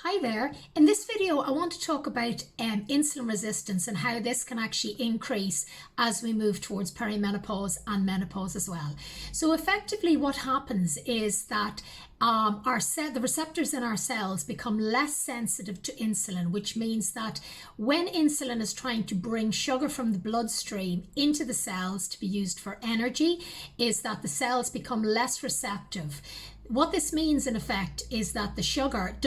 Hi there. In this video, I want to talk about insulin resistance and how this can actually increase as we move towards perimenopause and menopause as well. So effectively what happens is that the receptors in our cells become less sensitive to insulin, which means that when insulin is trying to bring sugar from the bloodstream into the cells to be used for energy, is that the cells become less receptive. What this means in effect is that the sugar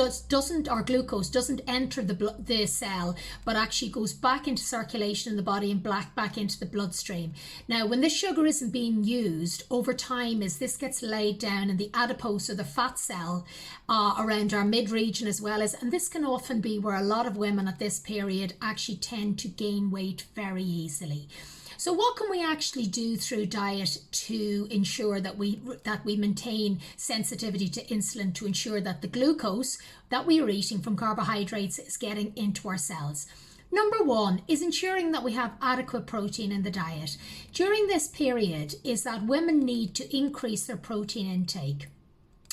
or glucose doesn't enter the cell, but actually goes back into circulation in the body and back into the bloodstream. Now, when this sugar isn't being used over time, as this gets laid down in the adipose or the fat cell around our mid region as well as, and this can often be where a lot of women at this period actually tend to gain weight very easily. So what can we actually do through diet to ensure that we maintain sensitivity to insulin, to ensure that the glucose that we are eating from carbohydrates is getting into our cells? Number one is ensuring that we have adequate protein in the diet. During this period is that women need to increase their protein intake.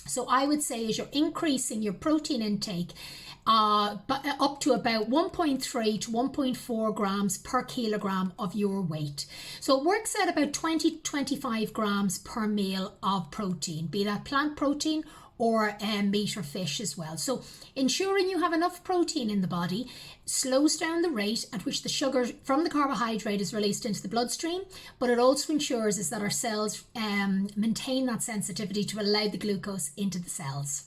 So I would say as you're increasing your protein intake up to about 1.3 to 1.4 grams per kilogram of your weight. So it works out about 20 to 25 grams per meal of protein, be that plant protein or meat or fish as well. So ensuring you have enough protein in the body slows down the rate at which the sugar from the carbohydrate is released into the bloodstream, but it also ensures is that our cells maintain that sensitivity to allow the glucose into the cells.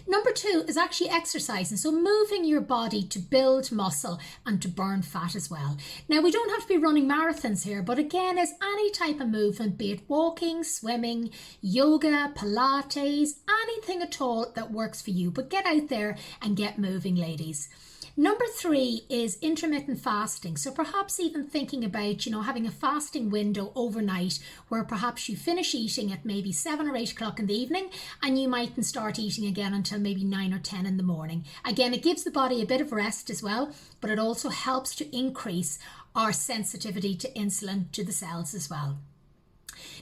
Number two is actually exercising, so moving your body to build muscle and to burn fat as well. Now, we don't have to be running marathons here, but again, as any type of movement, be it walking, swimming, yoga, Pilates, anything at all that works for you, but get out there and get moving, ladies. Number three is intermittent fasting. So perhaps even thinking about, having a fasting window overnight where perhaps you finish eating at maybe 7 or 8 o'clock in the evening and you mightn't start eating again until maybe 9 or 10 in the morning. Again, it gives the body a bit of rest as well, but it also helps to increase our sensitivity to insulin to the cells as well.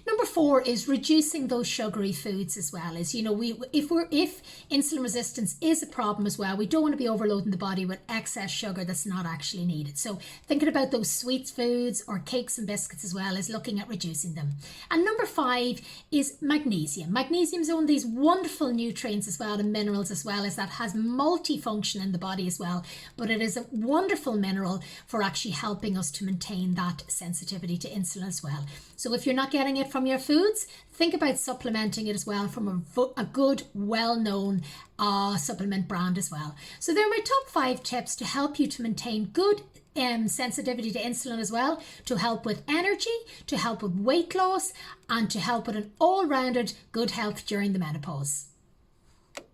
Number four is reducing those sugary foods as well. As if insulin resistance is a problem as well, we don't want to be overloading the body with excess sugar that's not actually needed. So thinking about those sweet foods or cakes and biscuits as well as looking at reducing them. And number five is magnesium. Magnesium is one of these wonderful nutrients as well and minerals as well as that has multifunction in the body as well. But it is a wonderful mineral for actually helping us to maintain that sensitivity to insulin as well. So if you're not getting it from your foods, think about supplementing it as well from a good, well-known supplement brand as well. So they're my top 5 tips to help you to maintain good sensitivity to insulin as well, to help with energy, to help with weight loss, and to help with an all-rounded good health during the menopause.